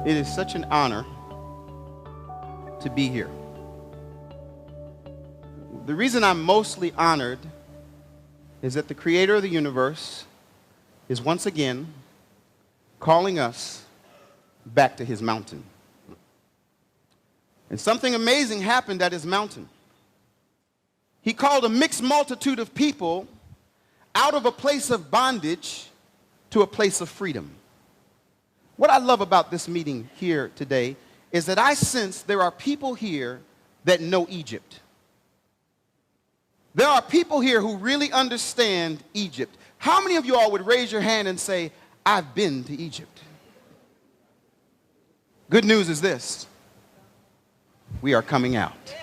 It is such an honor to be here. The reason I'm mostly honored is that the creator of the universe is once again calling us back to his mountain. And something amazing happened at his mountain. He called a mixed multitude of people out of a place of bondage to a place of freedom. What I love about this meeting here today is that I sense there are people here that know Egypt. There are people here who really understand Egypt. How many of you all would raise your hand and say, I've been to Egypt? Good news is this: we are coming out.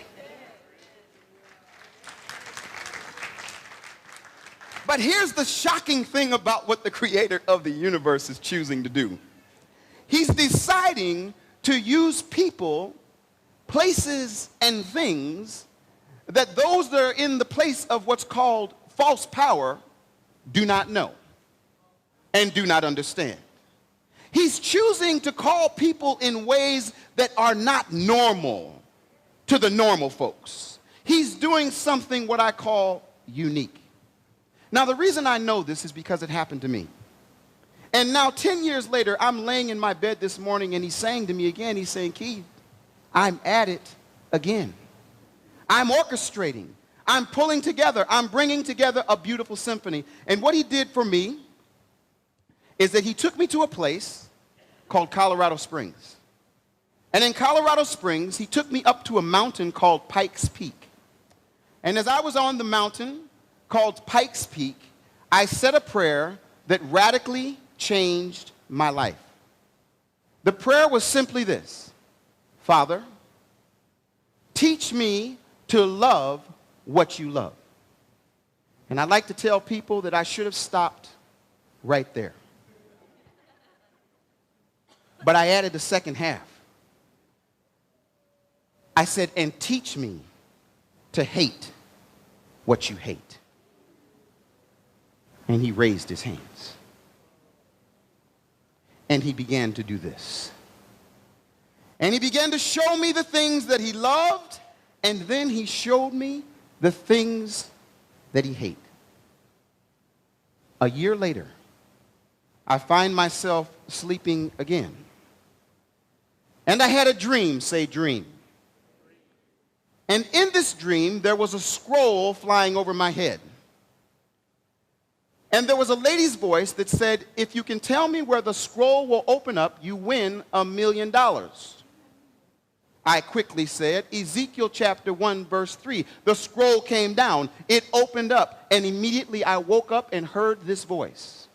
But here's the shocking thing about what the creator of the universe is choosing to do. He's deciding to use people, places, and things that those that are in the place of what's called false power do not know and do not understand. He's choosing to call people in ways that are not normal to the normal folks. He's doing something what I call unique. Now, the reason I know this is because it happened to me. And now 10 years later, I'm laying in my bed this morning and he's saying to me again, he's saying, Keith, I'm at it again. I'm orchestrating. I'm pulling together. I'm bringing together a beautiful symphony. And what he did for me is that he took me to a place called Colorado Springs. And in Colorado Springs, he took me up to a mountain called Pikes Peak. And as I was on the mountain called Pikes Peak, I said a prayer that radically changed my life. The prayer was simply this: Father, teach me to love what you love. And I'd like to tell people that I should have stopped right there. But I added the second half. I said, and teach me to hate what you hate. And he raised his hands. And he began to do this. And he began to show me the things that he loved, and then he showed me the things that he hated. A year later, I find myself sleeping again. And I had a dream, say dream. And in this dream, there was a scroll flying over my head. And there was a lady's voice that said, if you can tell me where the scroll will open up, you win $1 million. I quickly said, Ezekiel chapter 1, verse 3. The scroll came down, it opened up, and immediately I woke up and heard this voice.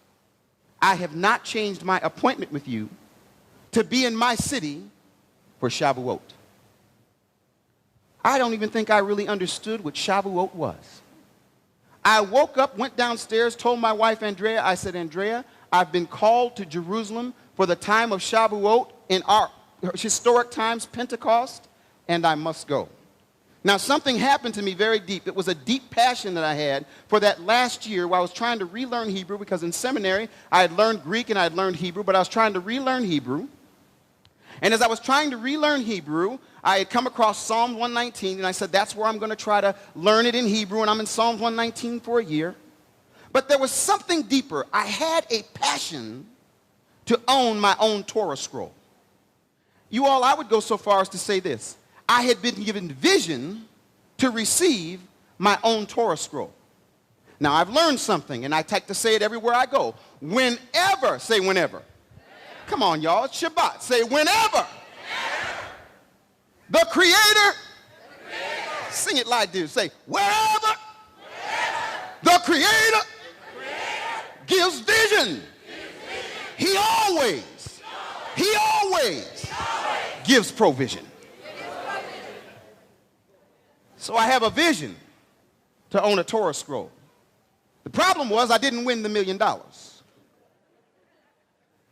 I have not changed my appointment with you to be in my city for Shavuot. I don't even think I really understood what Shavuot was. I woke up, went downstairs, told my wife Andrea, I said, Andrea, I've been called to Jerusalem for the time of Shavuot in our historic times, Pentecost, and I must go. Now, something happened to me very deep. It was a deep passion that I had for that last year where I was trying to relearn Hebrew, because in seminary I had learned Greek and I had learned Hebrew, but I was trying to relearn Hebrew. And as I was trying to relearn Hebrew, I had come across Psalm 119, and I said, that's where I'm going to try to learn it in Hebrew, and I'm in Psalm 119 for a year. But there was something deeper. I had a passion to own my own Torah scroll. You all, I would go so far as to say this: I had been given vision to receive my own Torah scroll. Now, I've learned something, and I like to say it everywhere I go. Whenever, say whenever. Come on, y'all, it's Shabbat. Say whenever. The creator. Sing it like this. Say wherever. The creator gives vision. He always gives provision. So I have a vision to own a Torah scroll. The problem was I didn't win the $1 million.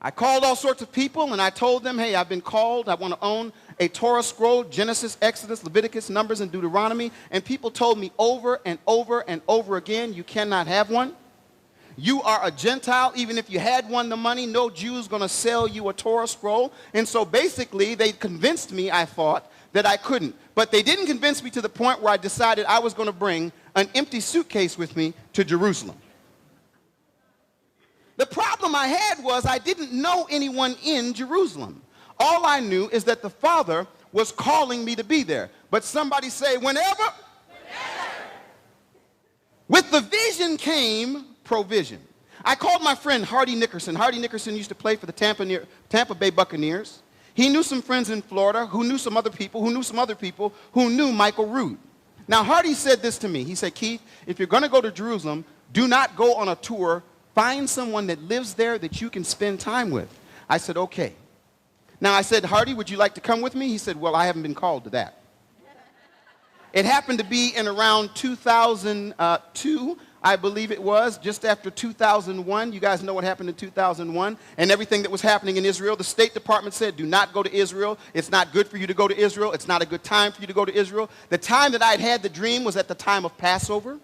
I called all sorts of people and I told them, hey, I've been called. I want to own a Torah scroll, Genesis, Exodus, Leviticus, Numbers, and Deuteronomy. And people told me over and over and over again, you cannot have one. You are a Gentile. Even if you had won the money, no Jew's going to sell you a Torah scroll. And so basically, they convinced me, I thought, that I couldn't. But they didn't convince me to the point where I decided I was going to bring an empty suitcase with me to Jerusalem. The problem I had was I didn't know anyone in Jerusalem. All I knew is that the Father was calling me to be there. But somebody say, whenever. With the vision came provision. I called my friend Hardy Nickerson. Hardy Nickerson used to play for the Tampa Bay Buccaneers. He knew some friends in Florida who knew some other people who knew some other people who knew Michael Rood. Now, Hardy said this to me. He said, Keith, if you're going to go to Jerusalem, do not go on a tour. Find someone that lives there that you can spend time with. I said, okay. Now, I said, Hardy, would you like to come with me? He said, well, I haven't been called to that. It happened to be in around 2002, I believe it was, just after 2001. You guys know what happened in 2001 and everything that was happening in Israel. The State Department said, do not go to Israel. It's not good for you to go to Israel. It's not a good time for you to go to Israel. The time that I'd had the dream was at the time of Passover.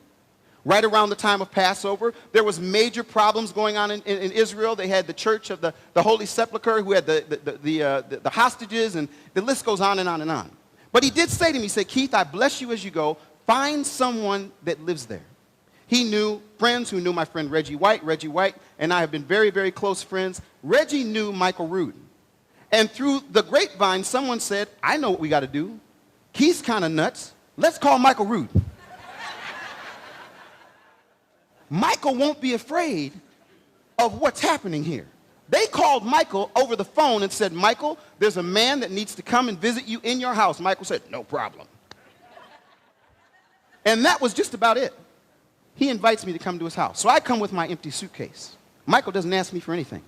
Right around the time of Passover, there was major problems going on in Israel. They had the Church of the Holy Sepulchre who had the hostages, and the list goes on and on and on. But he did say to me, he said, Keith, I bless you as you go. Find someone that lives there. He knew friends who knew my friend Reggie White. Reggie White and I have been very, very close friends. Reggie knew Michael Rood. And through the grapevine, someone said, I know what we got to do. Keith's kind of nuts. Let's call Michael Rood. Michael won't be afraid of what's happening here. They called Michael over the phone and said, Michael, there's a man that needs to come and visit you in your house. Michael said, no problem. And that was just about it. He invites me to come to his house. So I come with my empty suitcase. Michael doesn't ask me for anything.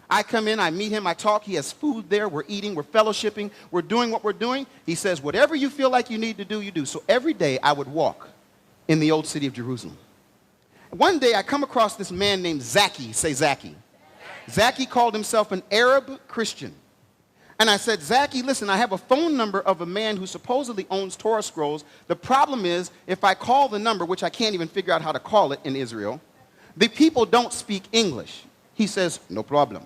I come in, I meet him, I talk. He has food there. We're eating, we're fellowshipping, we're doing what we're doing. He says, whatever you feel like you need to do, you do. So every day I would walk in the old city of Jerusalem. One day I come across this man named Zaki. Say Zaki. Zaki called himself an Arab Christian. And I said, Zaki, listen, I have a phone number of a man who supposedly owns Torah scrolls. The problem is, if I call the number, which I can't even figure out how to call it in Israel, the people don't speak English. He says, no problem.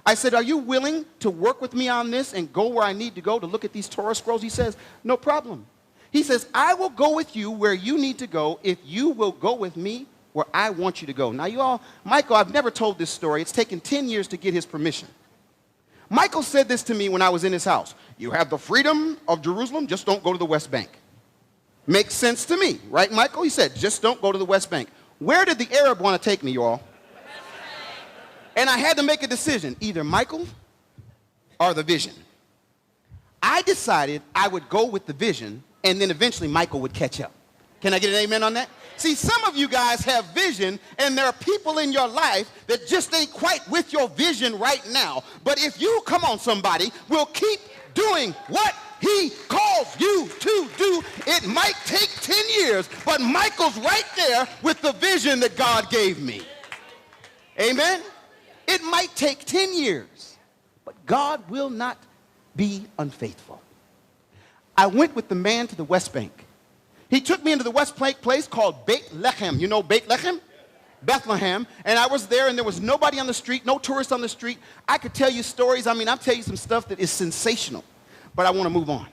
I said, are you willing to work with me on this and go where I need to go to look at these Torah scrolls? He says, no problem. He says, I will go with you where you need to go if you will go with me where I want you to go. Now, you all, Michael, I've never told this story. It's taken 10 years to get his permission. Michael said this to me when I was in his house. You have the freedom of Jerusalem, just don't go to the West Bank. Makes sense to me, right, Michael? He said, just don't go to the West Bank. Where did the Arab want to take me, you all? And I had to make a decision, either Michael or the vision. I decided I would go with the vision, and then eventually Michael would catch up. Can I get an amen on that? See, some of you guys have vision, and there are people in your life that just ain't quite with your vision right now. But if you, come on somebody, will keep doing what he calls you to do, it might take 10 years, but Michael's right there with the vision that God gave me. Amen? It might take 10 years, but God will not be unfaithful. I went with the man to the West Bank. He took me into the West Bank place called Bethlehem. You know Bethlehem? Bethlehem. And I was there, and there was nobody on the street, no tourists on the street. I could tell you stories. I mean, I'll tell you some stuff that is sensational. But I want to move on.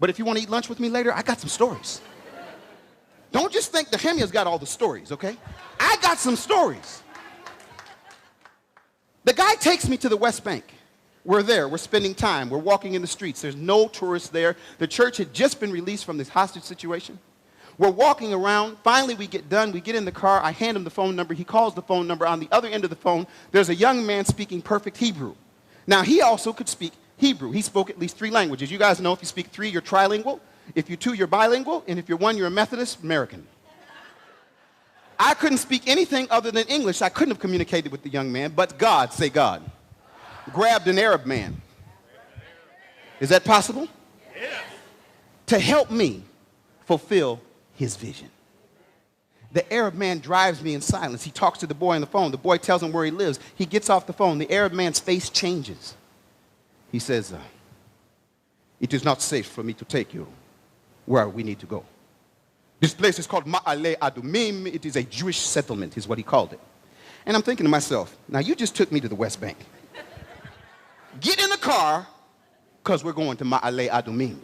But if you want to eat lunch with me later, I got some stories. Don't just think Nehemia's got all the stories, okay? I got some stories. The guy takes me to the West Bank. We're there. We're spending time. We're walking in the streets. There's no tourists there. The church had just been released from this hostage situation. We're walking around. Finally, we get done. We get in the car. I hand him the phone number. He calls the phone number. On the other end of the phone, there's a young man speaking perfect Hebrew. Now, he also could speak Hebrew. He spoke at least 3 languages. You guys know if you speak 3, you're trilingual. If you're 2, you're bilingual. And if you're 1, you're a Methodist American. I couldn't speak anything other than English. I couldn't have communicated with the young man, but God, say God, grabbed an Arab man. Is that possible? Yes. To help me fulfill his vision. The Arab man drives me in silence. He talks to the boy on the phone. The boy tells him where he lives. He gets off the phone. The Arab man's face changes. He says, it is not safe for me to take you where we need to go. This place is called Ma'ale Adumim. It is a Jewish settlement, is what he called it. And I'm thinking to myself, now you just took me to the West Bank. Get in the car, because we're going to Ma'ale Adumim.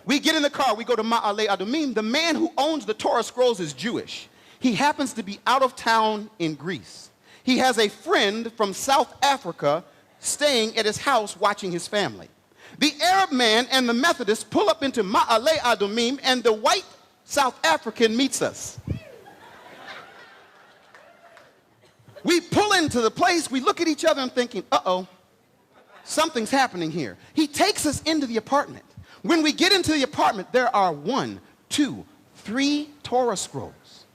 We get in the car, we go to Ma'ale Adumim. The man who owns the Torah scrolls is Jewish. He happens to be out of town in Greece. He has a friend from South Africa staying at his house watching his family. The Arab man and the Methodist pull up into Ma'ale Adumim, and the white South African meets us. We pull into the place, we look at each other and thinking, uh-oh, something's happening here. He takes us into the apartment. When we get into the apartment, there are 1, 2, 3 Torah scrolls.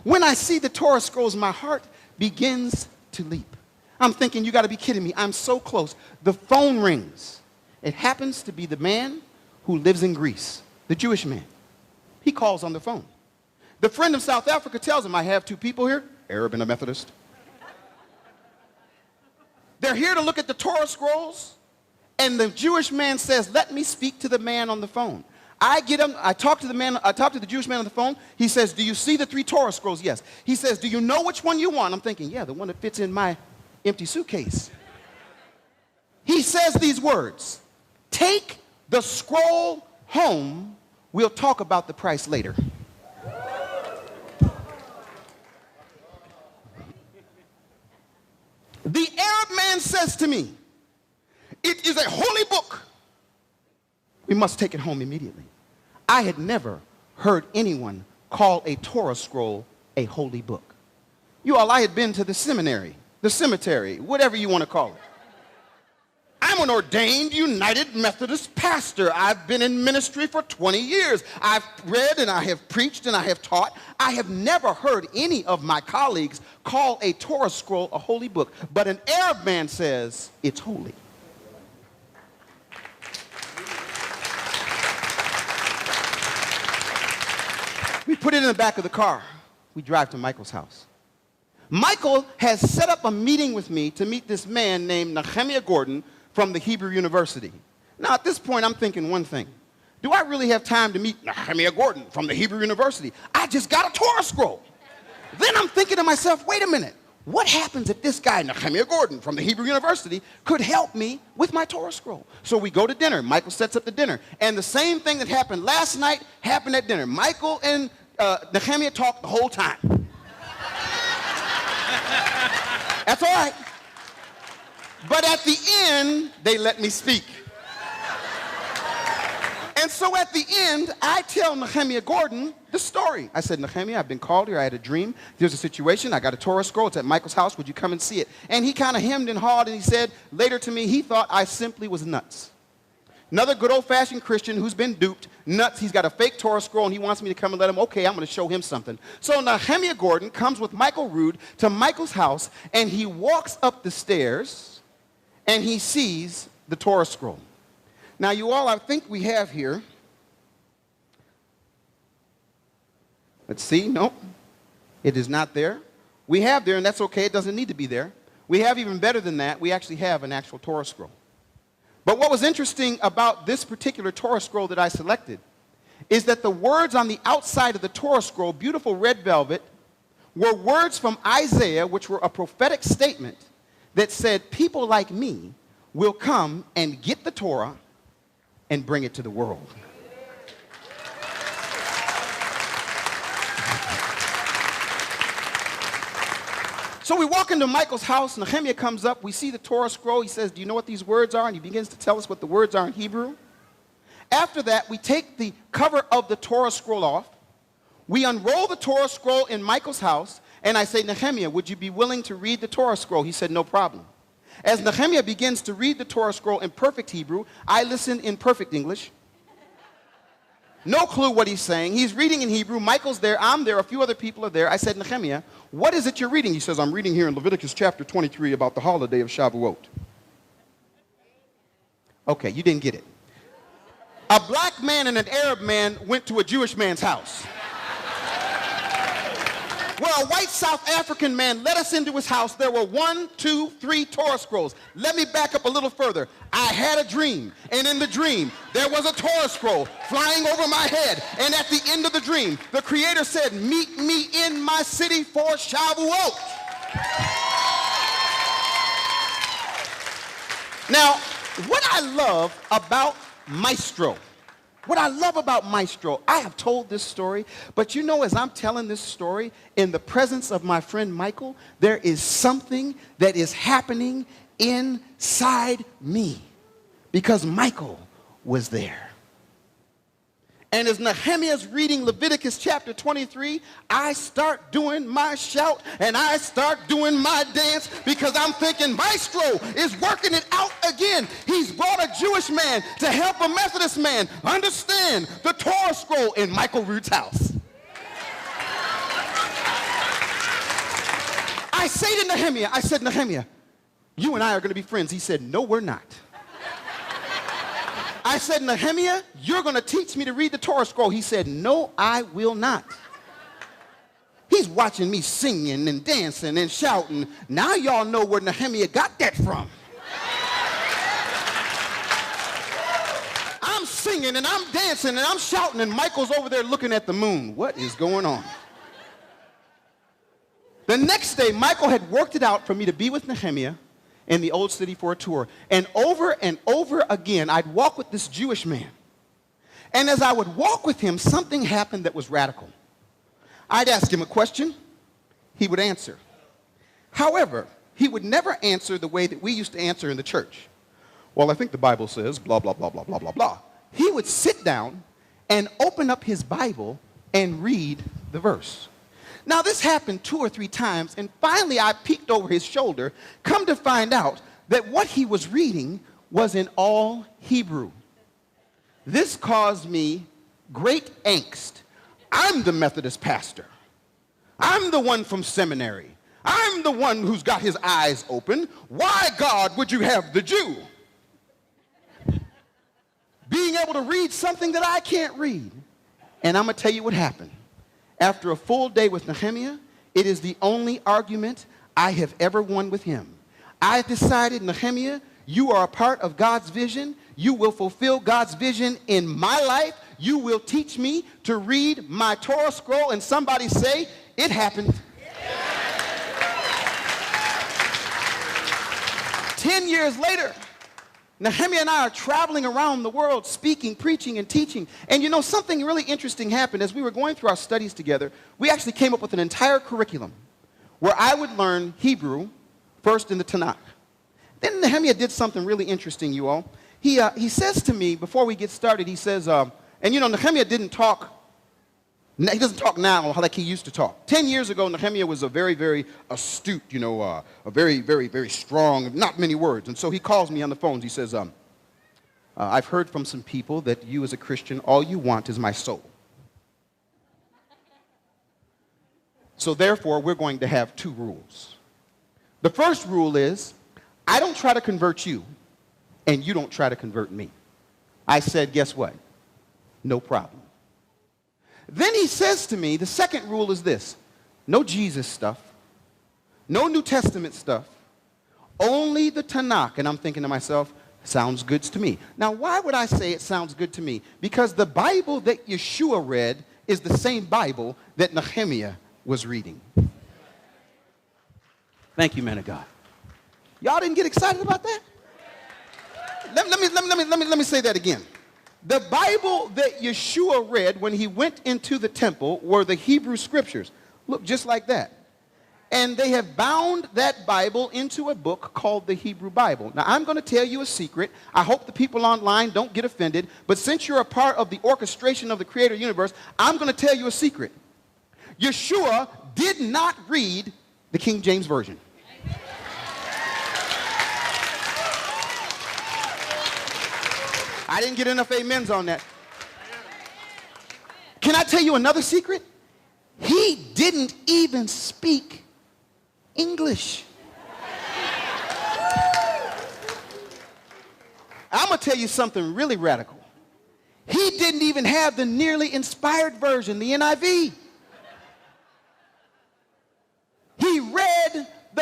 When I see the Torah scrolls, my heart begins to leap. I'm thinking, you got to be kidding me. I'm so close. The phone rings. It happens to be the man who lives in Greece, the Jewish man. He calls on the phone. The friend of South Africa tells him, I have 2 people here, Arab and a Methodist. They're here to look at the Torah scrolls, and the Jewish man says, let me speak to the man on the phone. I talk to the Jewish man on the phone. He says, do you see the 3 Torah scrolls? Yes. He says, do you know which one you want? I'm thinking, yeah, the one that fits in my empty suitcase. He says these words, take the scroll home. We'll talk about the price later. The Arab man says to me, it is a holy book. We must take it home immediately. I had never heard anyone call a Torah scroll a holy book. You all, I had been to the seminary, the cemetery, whatever you want to call it. I'm an ordained United Methodist pastor. I've been in ministry for 20 years. I've read and I have preached and I have taught. I have never heard any of my colleagues call a Torah scroll a holy book. But an Arab man says it's holy. We put it in the back of the car. We drive to Michael's house. Michael has set up a meeting with me to meet this man named Nehemia Gordon from the Hebrew University. Now, at this point, I'm thinking one thing. Do I really have time to meet Nehemia Gordon from the Hebrew University? I just got a Torah scroll. Then I'm thinking to myself, wait a minute. What happens if this guy, Nehemia Gordon from the Hebrew University, could help me with my Torah scroll? So we go to dinner. Michael sets up the dinner. And the same thing that happened last night happened at dinner. Michael and Nehemia talked the whole time. That's all right. But at the end, they let me speak. And so at the end, I tell Nehemia Gordon the story. I said, Nehemia, I've been called here. I had a dream. There's a situation. I got a Torah scroll. It's at Michael's house. Would you come and see it? And he kind of hemmed and hawed, and he said later to me, he thought I simply was nuts. Another good old-fashioned Christian who's been duped, nuts. He's got a fake Torah scroll, and he wants me to come and let him. Okay, I'm going to show him something. So Nehemia Gordon comes with Michael Rood to Michael's house, and he walks up the stairs, and he sees the Torah scroll. Now, you all, I think we have here. Let's see. Nope. It is not there. We have there, and that's okay. It doesn't need to be there. We have even better than that. We actually have an actual Torah scroll. But what was interesting about this particular Torah scroll that I selected is that the words on the outside of the Torah scroll, beautiful red velvet, were words from Isaiah, which were a prophetic statement that said, people like me will come and get the Torah and bring it to the world. So we walk into Michael's house. Nehemia comes up. We see the Torah scroll. He says, do you know what these words are? And he begins to tell us what the words are in Hebrew. After that, we take the cover of the Torah scroll off. We unroll the Torah scroll in Michael's house. And I say, Nehemia, would you be willing to read the Torah scroll? He said, no problem. As Nehemia begins to read the Torah scroll in perfect Hebrew, I listen in perfect English. No clue what he's saying. He's reading in Hebrew. Michael's there. I'm there. A few other people are there. I said, Nehemia, what is it you're reading? He says, I'm reading here in Leviticus chapter 23 about the holiday of Shavuot. Okay, you didn't get it. A black man and an Arab man went to a Jewish man's house. where a white South African man led us into his house, there were 1, 2, 3 Torah scrolls. Let me back up a little further. I had a dream, and in the dream, there was a Torah scroll flying over my head. And at the end of the dream, the Creator said, meet me in my city for Shavuot. Now, what I love about Maestro, I have told this story, but you know, as I'm telling this story in the presence of my friend Michael, there is something that is happening inside me because Michael was there. And as Nehemiah's reading Leviticus chapter 23, I start doing my shout and I start doing my dance because I'm thinking Maestro is working it out again. He's brought a Jewish man to help a Methodist man understand the Torah scroll in Michael Root's house. I say to Nehemia, I said, Nehemia, you and I are going to be friends. He said, no, we're not. I said, Nehemia, you're going to teach me to read the Torah scroll. He said, no, I will not. He's watching me singing and dancing and shouting. Now y'all know where Nehemia got that from. I'm singing and I'm dancing and I'm shouting and Michael's over there looking at the moon. What is going on? The next day, Michael had worked it out for me to be with Nehemia in the old city for a tour. And over again, I'd walk with this Jewish man. And as I would walk with him, something happened that was radical. I'd ask him a question. He would answer. However, he would never answer the way that we used to answer in the church. Well, I think the Bible says blah, blah, blah, blah, blah, blah, blah. He would sit down and open up his Bible and read the verse. Now, this happened 2 or 3 times, and finally I peeked over his shoulder, come to find out that what he was reading was in all Hebrew. This caused me great angst. I'm the Methodist pastor. I'm the one from seminary. I'm the one who's got his eyes open. Why, God, would you have the Jew being able to read something that I can't read? And I'm going to tell you what happened. After a full day with Nehemia, it is the only argument I have ever won with him. I decided, Nehemia, you are a part of God's vision. You will fulfill God's vision in my life. You will teach me to read my Torah scroll. And somebody say, it happened. Yeah. 10 years later, Nehemia and I are traveling around the world speaking, preaching, and teaching. And you know, something really interesting happened. As we were going through our studies together, we actually came up with an entire curriculum where I would learn Hebrew first in the Tanakh. Then Nehemia did something really interesting, you all. He says to me, before we get started, he says, and you know, Nehemia didn't talk, he doesn't talk now like he used to talk. 10 years ago, Nehemia was a very, very astute, you know, a very, very, very strong, not many words. And so he calls me on the phone. He says, I've heard from some people that you as a Christian, all you want is my soul. So therefore, we're going to have 2 rules. The first rule is, I don't try to convert you, and you don't try to convert me. I said, guess what? No problem. Then he says to me, the second rule is this: no Jesus stuff, no New Testament stuff, only the Tanakh. And I'm thinking to myself, sounds good to me. Now, why would I say it sounds good to me? Because the Bible that Yeshua read is the same Bible that Nehemia was reading. Thank you, man of God. Y'all didn't get excited about that? Let me say that again. The Bible that Yeshua read when he went into the temple were the Hebrew scriptures. Look, just like that. And they have bound that Bible into a book called the Hebrew Bible. Now, I'm going to tell you a secret. I hope the people online don't get offended. But since you're a part of the orchestration of the Creator universe, I'm going to tell you a secret. Yeshua did not read the King James Version. I didn't get enough amens on that. Can I tell you another secret? He didn't even speak English. I'm going to tell you something really radical. He didn't even have the nearly inspired version, the NIV.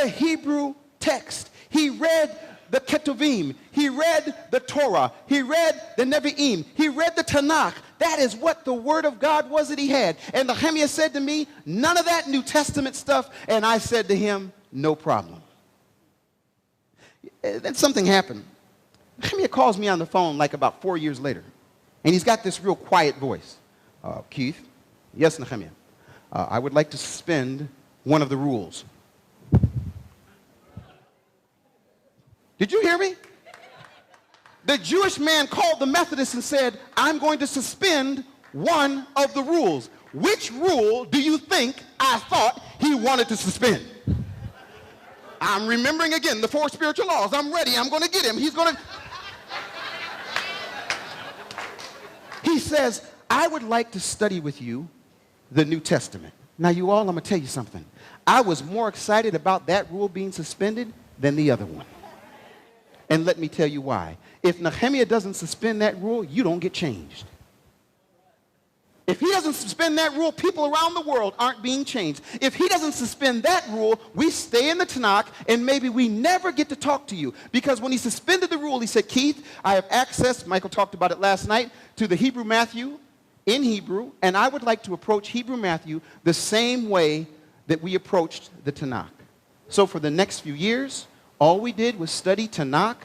the Hebrew text. He read the Ketuvim. He read the Torah. He read the Nevi'im. He read the Tanakh. That is what the Word of God was that he had. And Nehemia said to me, none of that New Testament stuff. And I said to him, no problem. Then something happened. Nehemia calls me on the phone like about 4 years later. And he's got this real quiet voice. Keith, yes, Nehemia, I would like to suspend one of the rules. Did you hear me? The Jewish man called the Methodists and said, I'm going to suspend one of the rules. Which rule do you think I thought he wanted to suspend? I'm remembering again the 4 spiritual laws. I'm ready. I'm going to get him. He's going to... He says, I would like to study with you the New Testament. Now, you all, I'm going to tell you something. I was more excited about that rule being suspended than the other one. And let me tell you why. If Nehemia doesn't suspend that rule, you don't get changed. If he doesn't suspend that rule, people around the world aren't being changed. If he doesn't suspend that rule, we stay in the Tanakh, and maybe we never get to talk to you. Because when he suspended the rule, he said, Keith, I have access, Michael talked about it last night, to the Hebrew Matthew in Hebrew, and I would like to approach Hebrew Matthew the same way that we approached the Tanakh. So for the next few years, all we did was study Tanakh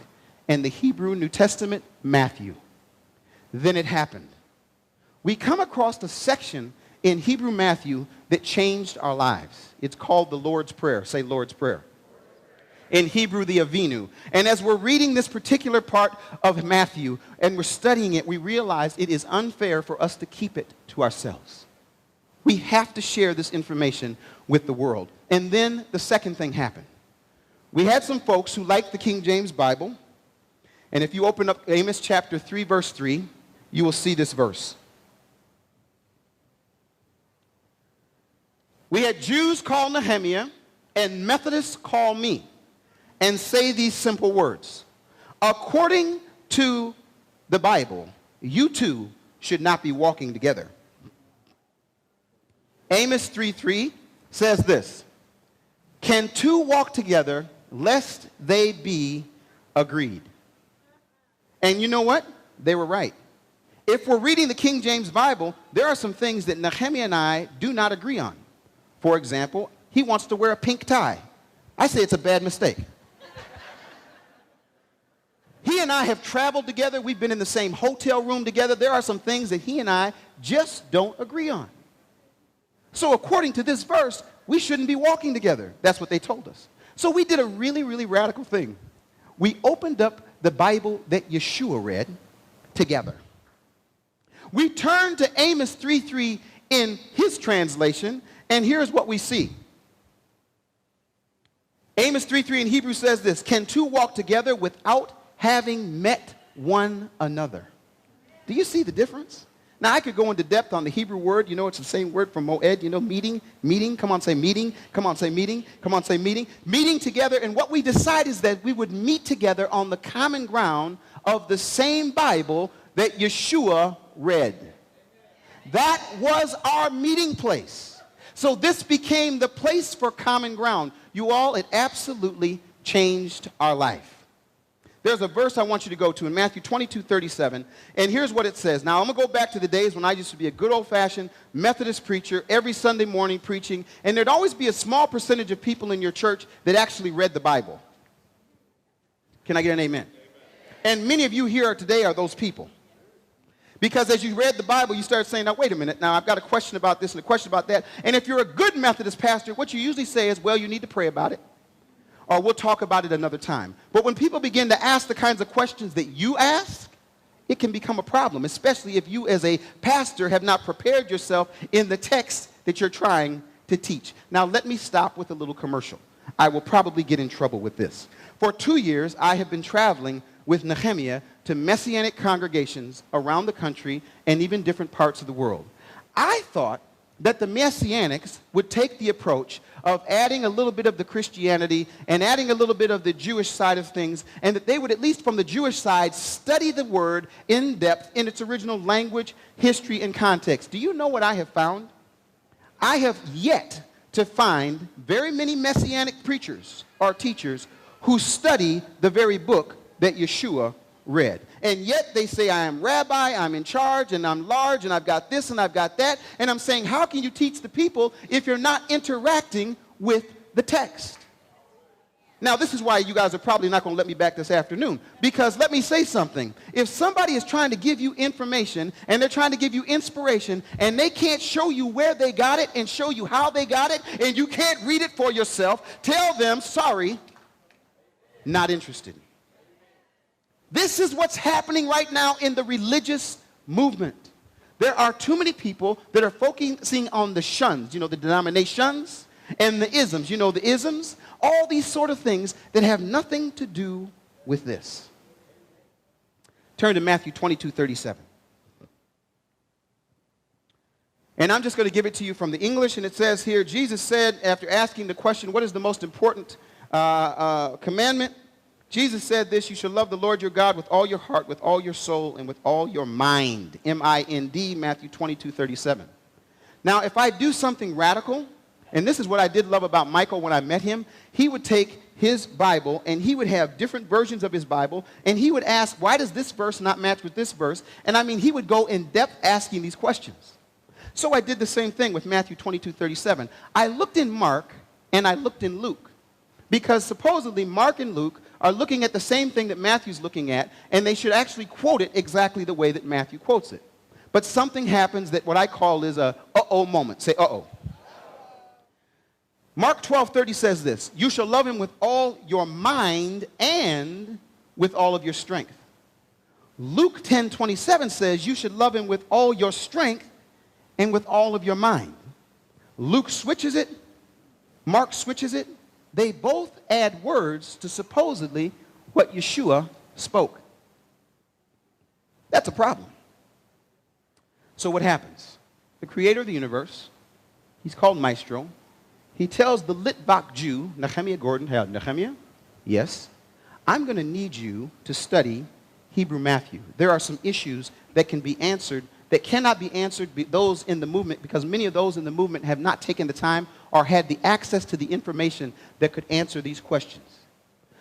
and the Hebrew New Testament Matthew. Then it happened. We come across a section in Hebrew Matthew that changed our lives. It's called the Lord's Prayer. Say Lord's Prayer. In Hebrew, the Avinu. And as we're reading this particular part of Matthew and we're studying it, we realize it is unfair for us to keep it to ourselves. We have to share this information with the world. And then the second thing happened. We had some folks who liked the King James Bible. And if you open up Amos chapter 3, verse 3, you will see this verse. We had Jews call Nehemia and Methodists call me and say these simple words. According to the Bible, you two should not be walking together. Amos 3:3 says this. Can two walk together lest they be agreed? And you know what? They were right. If we're reading the King James Bible, there are some things that Nehemia and I do not agree on. For example, he wants to wear a pink tie. I say it's a bad mistake. He and I have traveled together. We've been in the same hotel room together. There are some things that he and I just don't agree on. So according to this verse, we shouldn't be walking together. That's what they told us. So we did a really, really radical thing. We opened up the Bible that Yeshua read together. We turned to Amos 3:3 in his translation, and here's what we see. Amos 3:3 in Hebrew says this, can two walk together without having met one another? Do you see the difference? Now, I could go into depth on the Hebrew word. You know, it's the same word from moed. You know, meeting. Come on, say meeting. Come on, say meeting. Come on, say meeting. Meeting together. And what we decided is that we would meet together on the common ground of the same Bible that Yeshua read. That was our meeting place. So this became the place for common ground. You all, it absolutely changed our life. There's a verse I want you to go to in Matthew 22:37, and here's what it says. Now, I'm going to go back to the days when I used to be a good old-fashioned Methodist preacher, every Sunday morning preaching, and there'd always be a small percentage of people in your church that actually read the Bible. Can I get an amen? And many of you here today are those people. Because as you read the Bible, you start saying, now, wait a minute, now I've got a question about this and a question about that. And if you're a good Methodist pastor, what you usually say is, well, you need to pray about it. Or we'll talk about it another time. But when people begin to ask the kinds of questions that you ask, it can become a problem, especially if you as a pastor have not prepared yourself in the text that you're trying to teach. Now, let me stop with a little commercial. I will probably get in trouble with this. For 2 years, I have been traveling with Nehemia to Messianic congregations around the country and even different parts of the world. I thought that the Messianics would take the approach of adding a little bit of the Christianity and adding a little bit of the Jewish side of things, and that they would, at least from the Jewish side, study the word in depth in its original language, history, and context. Do you know what I have found? I have yet to find very many messianic preachers or teachers who study the very book that Yeshua read. And yet they say, I am rabbi, I'm in charge, and I'm large, and I've got this, and I've got that. And I'm saying, how can you teach the people if you're not interacting with the text? Now, this is why you guys are probably not going to let me back this afternoon. Because let me say something. If somebody is trying to give you information, and they're trying to give you inspiration, and they can't show you where they got it and show you how they got it, and you can't read it for yourself, tell them, sorry, not interested. This is what's happening right now in the religious movement. There are too many people that are focusing on the shuns, the denominations, and the isms, the isms, all these sort of things that have nothing to do with this. Turn to Matthew 22:37. And I'm just going to give it to you from the English, and it says here, Jesus said, after asking the question, what is the most important commandment? Jesus said this, you shall love the Lord your God with all your heart, with all your soul, and with all your mind. M-I-N-D, Matthew 22:37. Now, if I do something radical, and this is what I did love about Michael when I met him, he would take his Bible, and he would have different versions of his Bible, and he would ask, why does this verse not match with this verse? And I mean, he would go in depth asking these questions. So I did the same thing with Matthew 22:37. I looked in Mark, and I looked in Luke, because supposedly Mark and Luke are looking at the same thing that Matthew's looking at, and they should actually quote it exactly the way that Matthew quotes it. But something happens that what I call is a uh-oh moment. Say uh-oh. Mark 12:30 says this, you shall love him with all your mind and with all of your strength. Luke 10:27 says you should love him with all your strength and with all of your mind. Luke switches it. Mark switches it. They both add words to supposedly what Yeshua spoke. That's a problem. So what happens? The creator of the universe, he's called Maestro. He tells the Litvak Jew, Nehemia Gordon, hey, Nehemia, yes, I'm going to need you to study Hebrew Matthew. There are some issues that can be answered that cannot be answered by those in the movement, because many of those in the movement have not taken the time or had the access to the information that could answer these questions.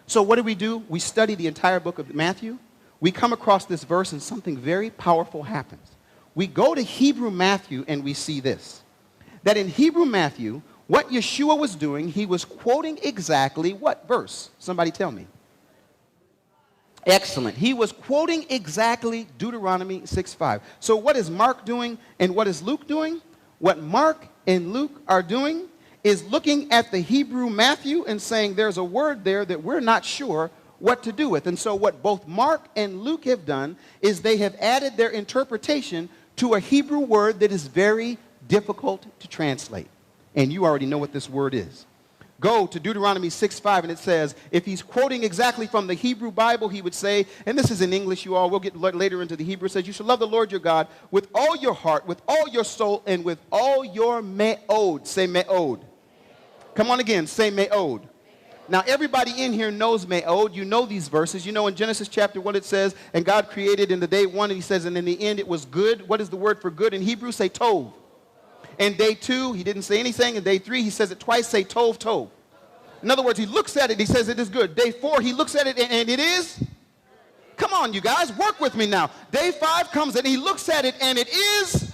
So what do? We study the entire book of Matthew. We come across this verse and something very powerful happens. We go to Hebrew Matthew and we see this, that in Hebrew Matthew, what Yeshua was doing, he was quoting exactly what verse? Somebody tell me. Excellent. He was quoting exactly Deuteronomy 6:5. So what is Mark doing and what is Luke doing? What Mark and Luke are doing is looking at the Hebrew Matthew and saying there's a word there that we're not sure what to do with. And so what both Mark and Luke have done is they have added their interpretation to a Hebrew word that is very difficult to translate. And you already know what this word is. Go to Deuteronomy 6:5, and it says, if he's quoting exactly from the Hebrew Bible, he would say, and this is in English, you all, we'll get later into the Hebrew, it says, you shall love the Lord your God with all your heart, with all your soul, and with all your me'od. Say me'od. Come on again, say me'od. Now, everybody in here knows me'od. You know these verses. You know in Genesis chapter 1 it says, and God created in the day one, and he says, and in the end it was good. What is the word for good in Hebrew? Say tov. In day 2, he didn't say anything. In day 3, he says it twice. Say tov, tov. In other words, he looks at it, he says it is good. Day 4, he looks at it, and it is? Come on, you guys, work with me now. Day 5 comes, and he looks at it, and it is?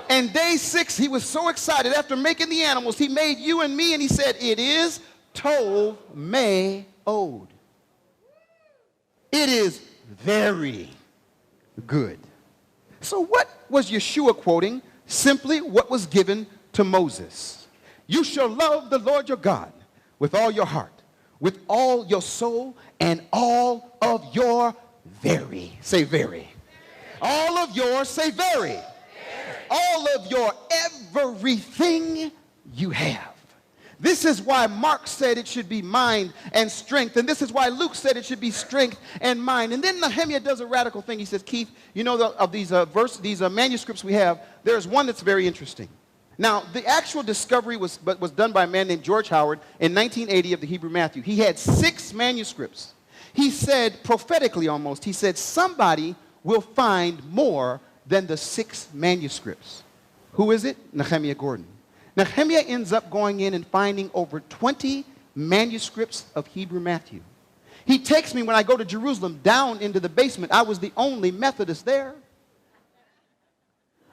And day 6, he was so excited. After making the animals, he made you and me, and he said, it is tov me'od. It is very good. So what was Yeshua quoting? Simply what was given to Moses. You shall love the Lord your God with all your heart, with all your soul, and all of your very. Say very. All of your, say very. All of your everything you have. This is why Mark said it should be mind and strength. And this is why Luke said it should be strength and mind. And then Nehemia does a radical thing. He says, Keith, you know, of these manuscripts we have, there's one that's very interesting. Now, the actual discovery was done by a man named George Howard in 1980 of the Hebrew Matthew. He had 6 manuscripts. He said, prophetically almost, he said, somebody will find more than the 6 manuscripts. Who is it? Nehemia Gordon. Nehemia ends up going in and finding over 20 manuscripts of Hebrew Matthew. He takes me, when I go to Jerusalem, down into the basement. I was the only Methodist there.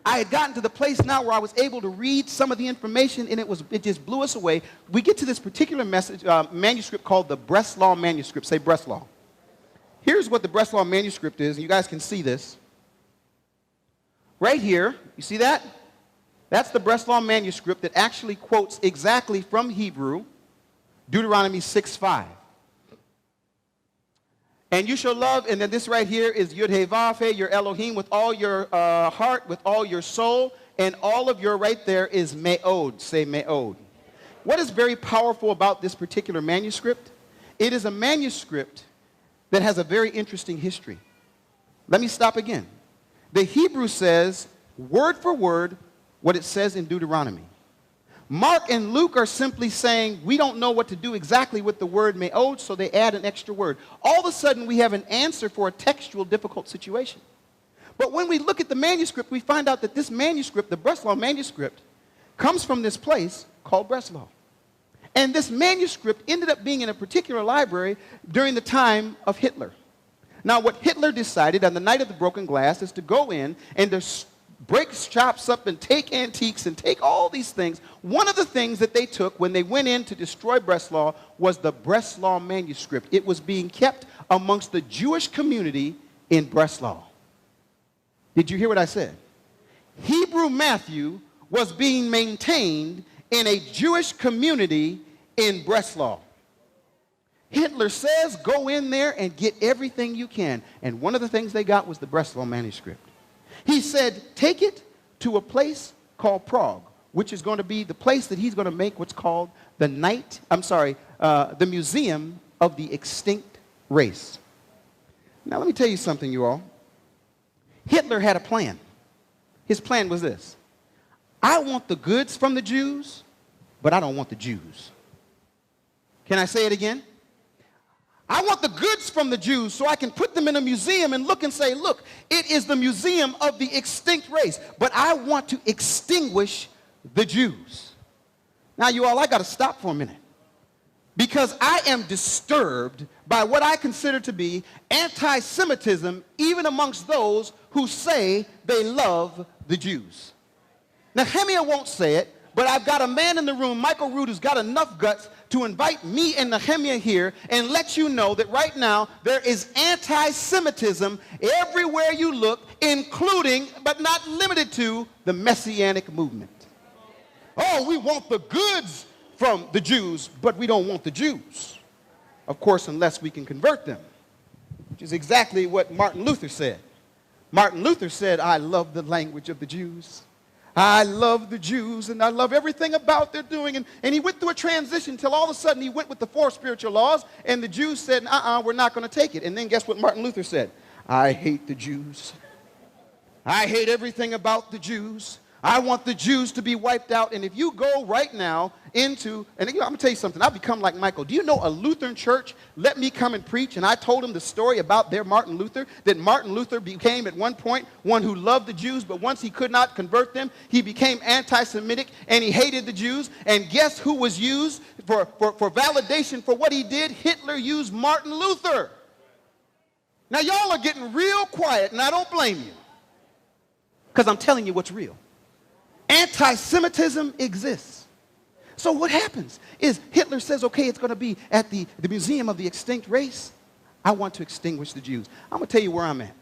I had gotten to the place now where I was able to read some of the information, and it just blew us away. We get to this particular manuscript called the Breslau Manuscript. Say Breslau. Here's what the Breslau Manuscript is, and you guys can see this. Right here, you see that? That's the Breslau Manuscript that actually quotes exactly from Hebrew, Deuteronomy 6:5. And you shall love, and then this right here is YHVH, your Elohim, with all your heart, with all your soul, and all of your right there is me'od. Say me'od. What is very powerful about this particular manuscript? It is a manuscript that has a very interesting history. Let me stop again. The Hebrew says, word for word, what it says in Deuteronomy. Mark and Luke are simply saying, we don't know what to do exactly with the word me'od, so they add an extra word. All of a sudden, we have an answer for a textual difficult situation. But when we look at the manuscript, we find out that this manuscript, the Breslau Manuscript, comes from this place called Breslau. And this manuscript ended up being in a particular library during the time of Hitler. Now, what Hitler decided on the night of the broken glass is to go in and to break shops up and take antiques and take all these things. One of the things that they took when they went in to destroy Breslau was the Breslau Manuscript. It was being kept amongst the Jewish community in Breslau. Did you hear what I said? Hebrew Matthew was being maintained in a Jewish community in Breslau. Hitler says, go in there and get everything you can. And one of the things they got was the Breslau Manuscript. He said, take it to a place called Prague, which is going to be the place that he's going to make what's called the Museum of the Extinct Race. Now, let me tell you something, you all. Hitler had a plan. His plan was this. I want the goods from the Jews, but I don't want the Jews. Can I say it again? I want the goods from the Jews so I can put them in a museum and look and say, look, it is the museum of the extinct race, but I want to extinguish the Jews. Now, you all, I got to stop for a minute because I am disturbed by what I consider to be anti-Semitism even amongst those who say they love the Jews. Nehemia won't say it, but I've got a man in the room, Michael Root, who's got enough guts to invite me and Nehemia here and let you know that right now there is anti-Semitism everywhere you look, including, but not limited to, the Messianic movement. Oh, we want the goods from the Jews, but we don't want the Jews. Of course, unless we can convert them, which is exactly what Martin Luther said. Martin Luther said, I love the language of the Jews. I love the Jews, and I love everything about their doing. And he went through a transition until all of a sudden he went with the 4 spiritual laws, and the Jews said, we're not going to take it. And then guess what Martin Luther said? I hate the Jews. I hate everything about the Jews. I want the Jews to be wiped out. And if you go right now into, and I'm going to tell you something, I've become like Michael. Do you know a Lutheran church let me come and preach, and I told them the story about their Martin Luther, that Martin Luther became at one point one who loved the Jews, but once he could not convert them, he became anti-Semitic, and he hated the Jews. And guess who was used for validation for what he did? Hitler used Martin Luther. Now, y'all are getting real quiet, and I don't blame you, because I'm telling you what's real. Anti-Semitism exists. So what happens is Hitler says, okay, it's going to be at the Museum of the Extinct Race. I want to extinguish the Jews. I'm going to tell you where I'm at.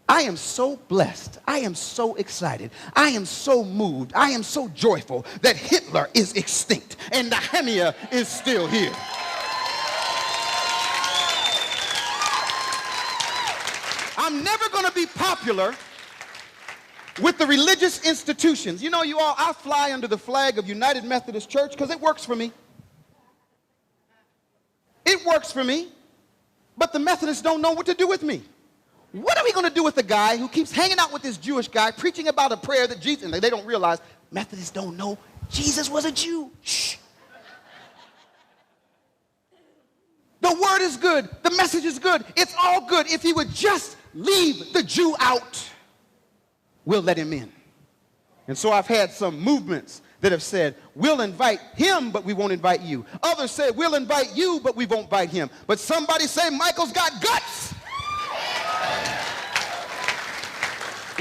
I am so blessed. I am so excited. I am so moved. I am so joyful that Hitler is extinct and Nehemia is still here. I'm never going to be popular with the religious institutions. You know, you all, I fly under the flag of United Methodist Church because it works for me. It works for me. But the Methodists don't know what to do with me. What are we going to do with a guy who keeps hanging out with this Jewish guy preaching about a prayer that Jesus, and they don't realize Methodists don't know Jesus was a Jew. Shh. The word is good. The message is good. It's all good. If he would just leave the Jew out, we'll let him in. And so I've had some movements that have said, we'll invite him, but we won't invite you. Others said, we'll invite you, but we won't invite him. But somebody say, Michael's got guts.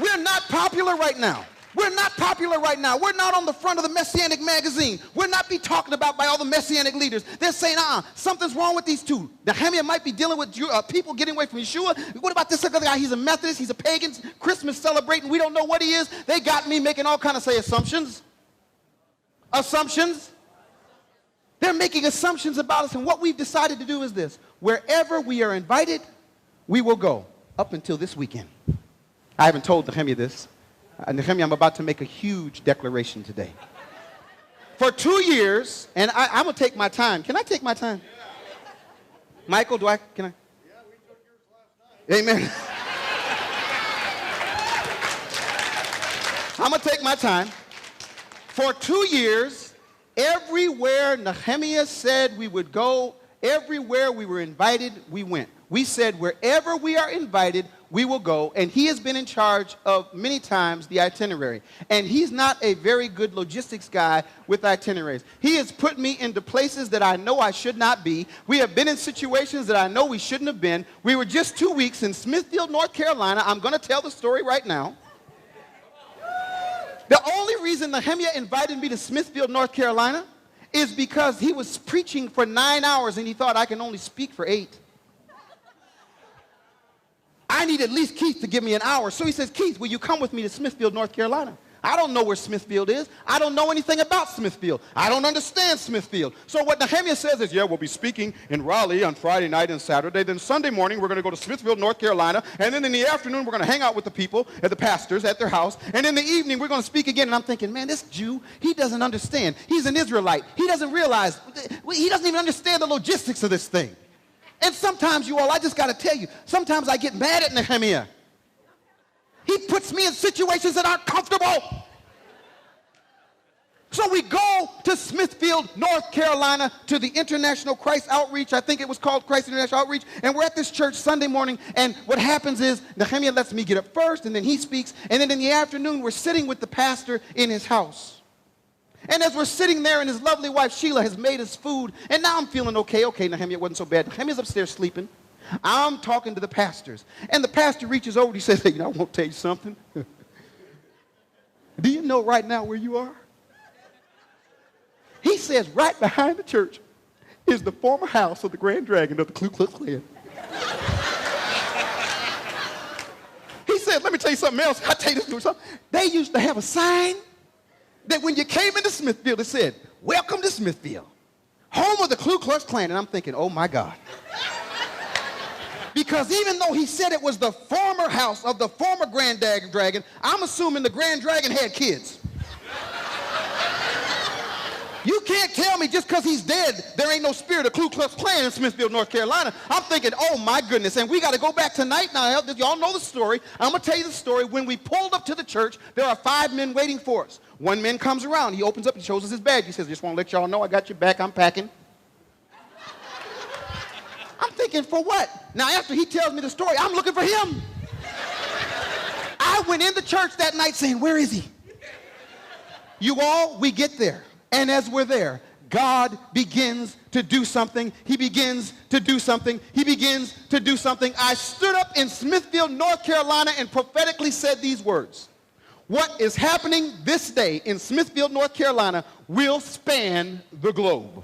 We're not popular right now. We're not popular right now. We're not on the front of the Messianic magazine. We're not be talking about by all the Messianic leaders. They're saying, something's wrong with these two. Nehemia might be dealing with people getting away from Yeshua. What about this other guy? He's a Methodist. He's a pagan. Christmas celebrating. We don't know what he is. They got me making all kind of assumptions. Assumptions. They're making assumptions about us. And what we've decided to do is this. Wherever we are invited, we will go up until this weekend. I haven't told Nehemia this. Nehemia, I'm about to make a huge declaration today. For 2 years, and I'm going to take my time. Can I take my time? Yeah. Michael, can I? Yeah, we took yours last night. Amen. I'm going to take my time. For 2 years, everywhere Nehemia said we would go, everywhere we were invited, we went. We said wherever we are invited, we will go, and he has been in charge of many times the itinerary. And he's not a very good logistics guy with itineraries. He has put me into places that I know I should not be. We have been in situations that I know we shouldn't have been. We were just 2 weeks in Smithfield, North Carolina. I'm going to tell the story right now. The only reason Nehemia invited me to Smithfield, North Carolina is because he was preaching for 9 hours and he thought I can only speak for 8. I need at least Keith to give me an hour. So he says, Keith, will you come with me to Smithfield, North Carolina? I don't know where Smithfield is. I don't know anything about Smithfield. I don't understand Smithfield. So what Nehemia says is, yeah, we'll be speaking in Raleigh on Friday night and Saturday. Then Sunday morning, we're going to go to Smithfield, North Carolina. And then in the afternoon, we're going to hang out with the people, at the pastors, at their house. And in the evening, we're going to speak again. And I'm thinking, man, this Jew, he doesn't understand. He's an Israelite. He doesn't realize, he doesn't even understand the logistics of this thing. And sometimes, you all, I just got to tell you, sometimes I get mad at Nehemia. He puts me in situations that aren't comfortable. So we go to Smithfield, North Carolina, to the International Christ Outreach. I think it was called Christ International Outreach. And we're at this church Sunday morning. And what happens is Nehemia lets me get up first, and then he speaks. And then in the afternoon, we're sitting with the pastor in his house. And as we're sitting there, and his lovely wife, Sheila, has made us food. And now I'm feeling okay. Okay, Nehemia, it wasn't so bad. Nehemia's upstairs sleeping. I'm talking to the pastors. And the pastor reaches over and he says, hey, I won't tell you something. Do you know right now where you are? He says right behind the church is the former house of the Grand Dragon of the Ku Klux Klan. He said, let me tell you something else. I'll tell you this. They used to have a sign that when you came into Smithfield, it said, welcome to Smithfield, home of the Ku Klux Klan. And I'm thinking, oh, my God. Because even though he said it was the former house of the former Grand Dragon, I'm assuming the Grand Dragon had kids. You can't tell me just because he's dead, there ain't no spirit of Ku Klux Klan in Smithfield, North Carolina. I'm thinking, oh, my goodness. And we got to go back tonight. Now, y'all know the story. I'm going to tell you the story. When we pulled up to the church, there are 5 men waiting for us. One man comes around. He opens up and shows us his badge. He says, just want to let y'all know I got your back. I'm packing. I'm thinking, for what? Now, after he tells me the story, I'm looking for him. I went in the church that night saying, where is he? You all, we get there. And as we're there, God begins to do something. He begins to do something. He begins to do something. I stood up in Smithfield, North Carolina, and prophetically said these words. What is happening this day in Smithfield, North Carolina, will span the globe.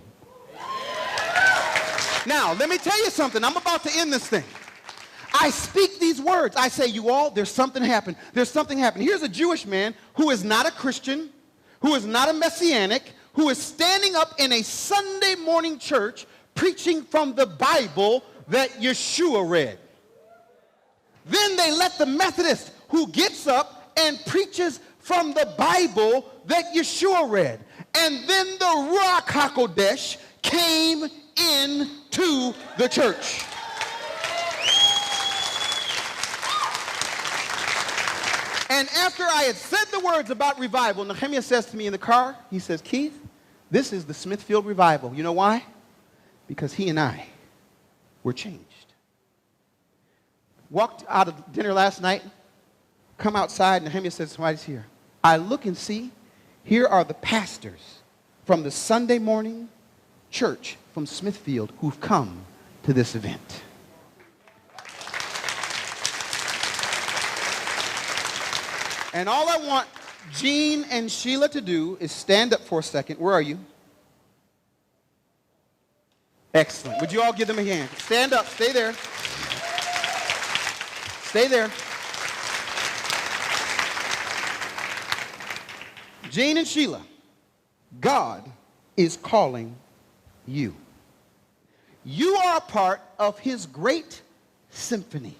Now, let me tell you something. I'm about to end this thing. I speak these words. I say, you all, there's something happened. There's something happened. Here's a Jewish man who is not a Christian, who is not a Messianic, who is standing up in a Sunday morning church preaching from the Bible that Yeshua read. Then they let the Methodist who gets up and preaches from the Bible that Yeshua read. And then the Ruach HaKodesh came into the church. And after I had said the words about revival, Nehemia says to me in the car, he says, Keith, this is the Smithfield revival. You know why? Because he and I were changed. Walked out of dinner last night, come outside, Nehemia says, somebody's here. I look and see Here are the pastors from the Sunday morning church from Smithfield who've come to this event. And all I want Jean and Sheila to do is stand up for a second. Where are you? Excellent. Would you all give them a hand? Stand up. Stay there. Stay there. Jean and Sheila, God is calling you. You are a part of his great symphony.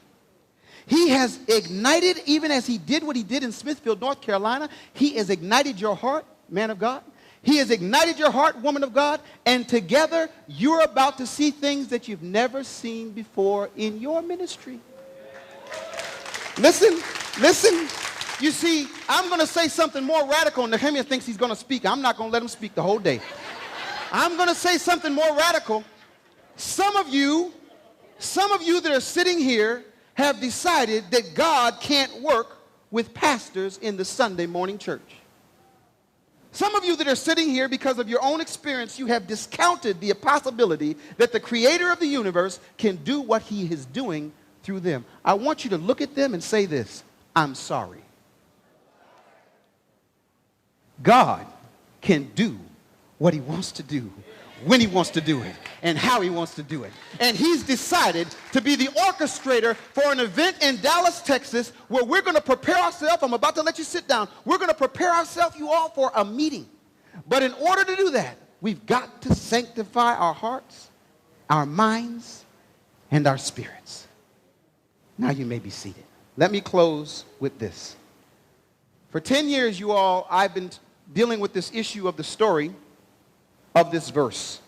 He has ignited, even as he did what he did in Smithfield, North Carolina, he has ignited your heart, man of God. He has ignited your heart, woman of God, and together you're about to see things that you've never seen before in your ministry. Listen, listen. You see, I'm going to say something more radical. Nehemia thinks he's going to speak. I'm not going to let him speak the whole day. I'm going to say something more radical. Some of you that are sitting here have decided that God can't work with pastors in the Sunday morning church. Some of you that are sitting here because of your own experience, you have discounted the possibility that the creator of the universe can do what he is doing through them. I want you to look at them and say this: I'm sorry. God can do what he wants to do, when he wants to do it, and how he wants to do it. And he's decided to be the orchestrator for an event in Dallas, Texas, where we're going to prepare ourselves. I'm about to let you sit down. We're going to prepare ourselves, you all, for a meeting. But in order to do that, we've got to sanctify our hearts, our minds, and our spirits. Now you may be seated. Let me close with this. For 10 years, you all, I've been dealing with this issue of the story of this verse.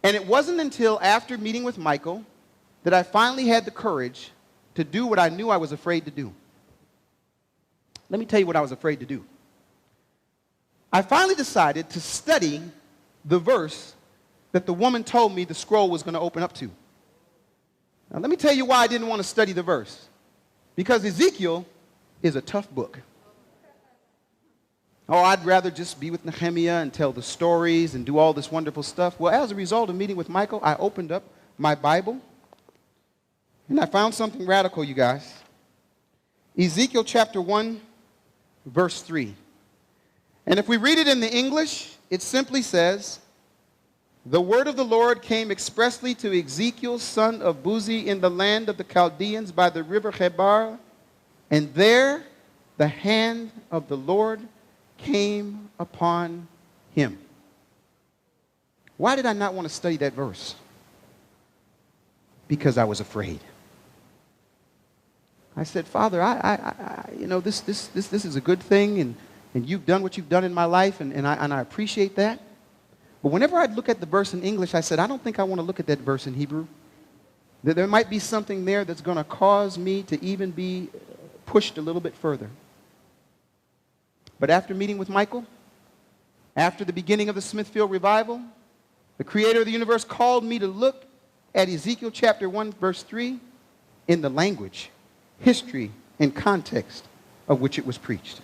And it wasn't until after meeting with Michael that I finally had the courage to do what I knew I was afraid to do. Let me tell you what I was afraid to do. I finally decided to study the verse that the woman told me the scroll was going to open up to. Now, let me tell you why I didn't want to study the verse. Because Ezekiel is a tough book. Oh, I'd rather just be with Nehemia and tell the stories and do all this wonderful stuff. Well, as a result of meeting with Michael, I opened up my Bible, and I found something radical, you guys. Ezekiel chapter 1, verse 3. And if we read it in the English, it simply says, "The word of the Lord came expressly to Ezekiel, son of Buzi, in the land of the Chaldeans by the river Chebar, and there the hand of the Lord came upon him." Why did I not want to study that verse? Because I was afraid. I said, Father, this is a good thing, and you've done what you've done in my life, and I appreciate that. But whenever I'd look at the verse in English, I said, I don't think I want to look at that verse in Hebrew. That there might be something there that's going to cause me to even be pushed a little bit further. But after meeting with Michael, after the beginning of the Smithfield revival, the creator of the universe called me to look at Ezekiel chapter 1, verse 3 in the language, history, and context of which it was preached.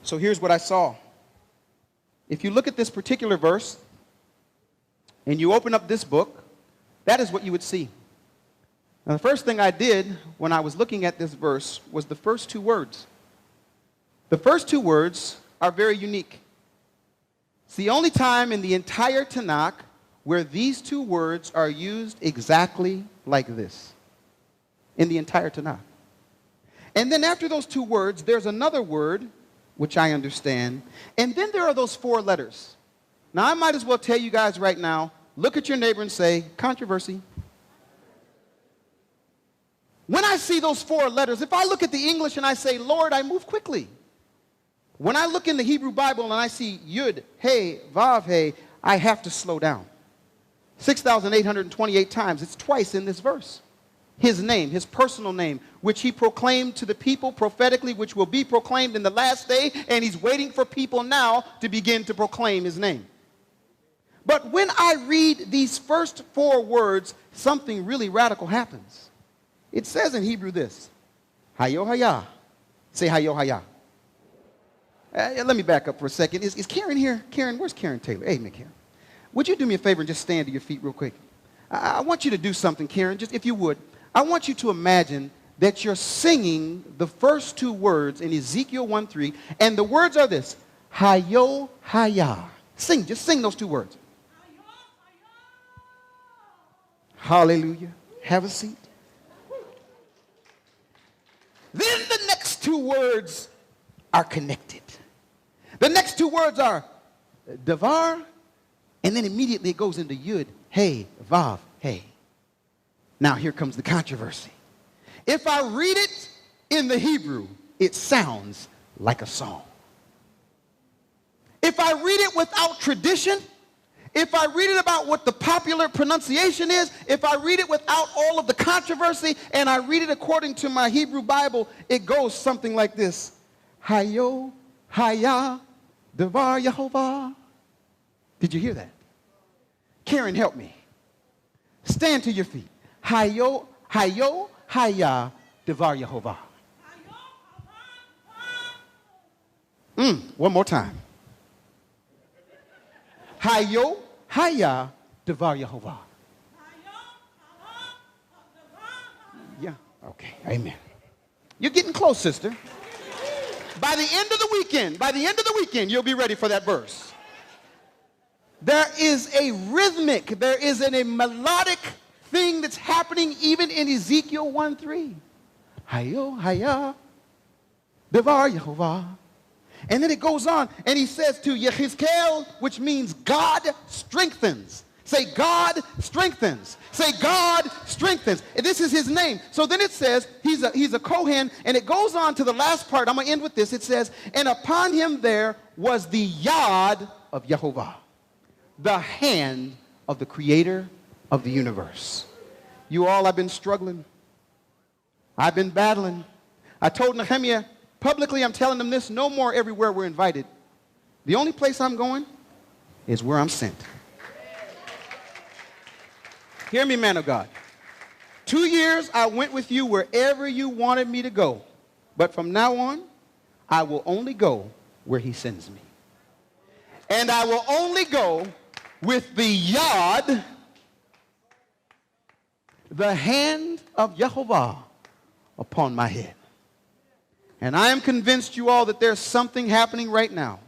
So here's what I saw. If you look at this particular verse and you open up this book, that is what you would see. Now, the first thing I did when I was looking at this verse was the first two words. The first two words are very unique. It's the only time in the entire Tanakh where these two words are used exactly like this. In the entire Tanakh. And then after those two words, there's another word, which I understand. And then there are those four letters. Now, I might as well tell you guys right now, look at your neighbor and say, controversy. When I see those four letters, if I look at the English and I say, Lord, I move quickly. When I look in the Hebrew Bible and I see Yud, Hey, Vav, Hey, I have to slow down. 6,828 times. It's twice in this verse. His name, his personal name, which he proclaimed to the people prophetically, which will be proclaimed in the last day, and he's waiting for people now to begin to proclaim his name. But when I read these first four words, something really radical happens. It says in Hebrew this, Hayo Haya. Say Hayo Haya. Let me back up for a second. Is Karen here? Karen, where's Karen Taylor? Hey, Karen. Would you do me a favor and just stand to your feet real quick? I want you to do something, Karen, just if you would. I want you to imagine that you're singing the first two words in Ezekiel 1:3, and the words are this: Hayo Haya. Just sing those two words. Hallelujah. Have a seat. Then the next two words are connected. The next two words are Davar, and then immediately it goes into Yud, Hey, Vav, Hey. Now here comes the controversy. If I read it in the Hebrew, it sounds like a song. If I read it without tradition, if I read it about what the popular pronunciation is, if I read it without all of the controversy, and I read it according to my Hebrew Bible, it goes something like this. Hayo, Haya, Devar Yehovah. Did you hear that? Karen, help me. Stand to your feet. Hayo, Haya, Devar Yehovah. One more time. Hayo, Haya, Devar Yehovah. Yeah, okay, amen. You're getting close, sister. By the end of the weekend, you'll be ready for that verse. There is a rhythmic, there is a melodic thing that's happening even in Ezekiel 1:3. Hayo, Haya, Devar Yehovah. And then it goes on, and he says to Yehovah, which means God strengthens. Say, God strengthens. Say, God strengthens. And this is his name. So then it says, he's a Kohen, and it goes on to the last part. I'm going to end with this. It says, and upon him there was the Yad of Yehovah, the hand of the creator of the universe. You all have been struggling. I've been battling. I told Nehemia, publicly I'm telling them this, no more everywhere we're invited. The only place I'm going is where I'm sent. Hear me, man of God. 2 years I went with you wherever you wanted me to go. But from now on, I will only go where he sends me. And I will only go with the Yad, the hand of Yehovah upon my head. And I am convinced, you all, that there's something happening right now.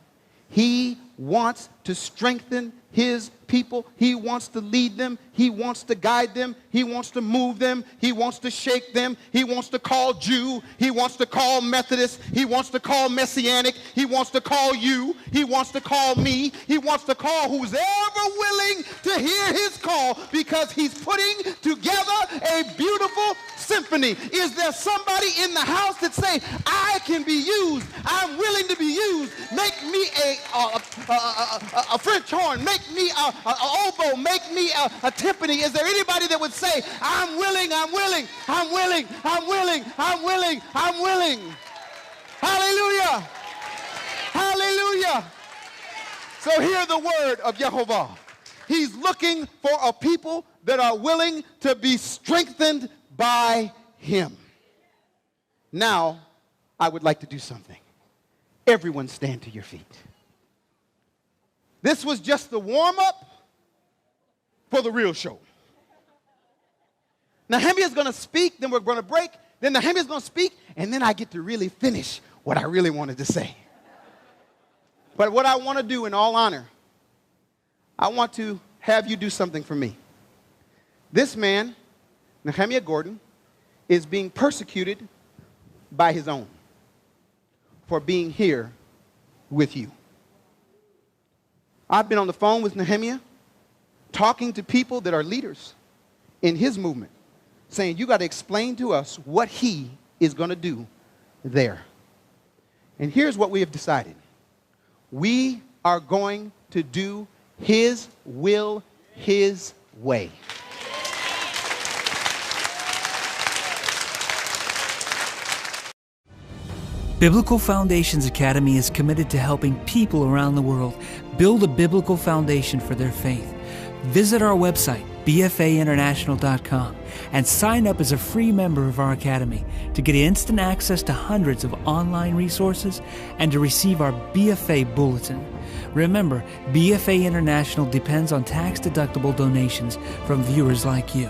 He wants to strengthen his people. He wants to lead them. He wants to guide them. He wants to move them. He wants to shake them. He wants to call Jew. He wants to call Methodist. He wants to call Messianic. He wants to call you. He wants to call me. He wants to call who's ever willing to hear his call, because he's putting together a beautiful symphony. Is there somebody in the house that say, I can be used. I'm willing to be used. Make me a French horn. Make me a oboe. Make me a timpani. Is there anybody that would say, I'm willing, I'm willing, I'm willing, I'm willing, I'm willing, I'm willing? Hallelujah. Hallelujah. So hear the word of Yehovah. He's looking for a people that are willing to be strengthened by him. Now, I would like to do something. Everyone stand to your feet. This was just the warm-up for the real show. Nehemia is going to speak, then we're going to break, then Nehemia is going to speak, and then I get to really finish what I really wanted to say. But what I want to do, in all honor, I want to have you do something for me. This man, Nehemia Gordon, is being persecuted by his own for being here with you. I've been on the phone with Nehemia, talking to people that are leaders in his movement, saying, you got to explain to us what he is going to do there. And here's what we have decided. We are going to do his will, his way. Biblical Foundations Academy is committed to helping people around the world build a biblical foundation for their faith. Visit our website bfainternational.com and sign up as a free member of our academy to get instant access to hundreds of online resources and to receive our BFA bulletin. Remember, BFA International depends on tax-deductible donations from viewers like you.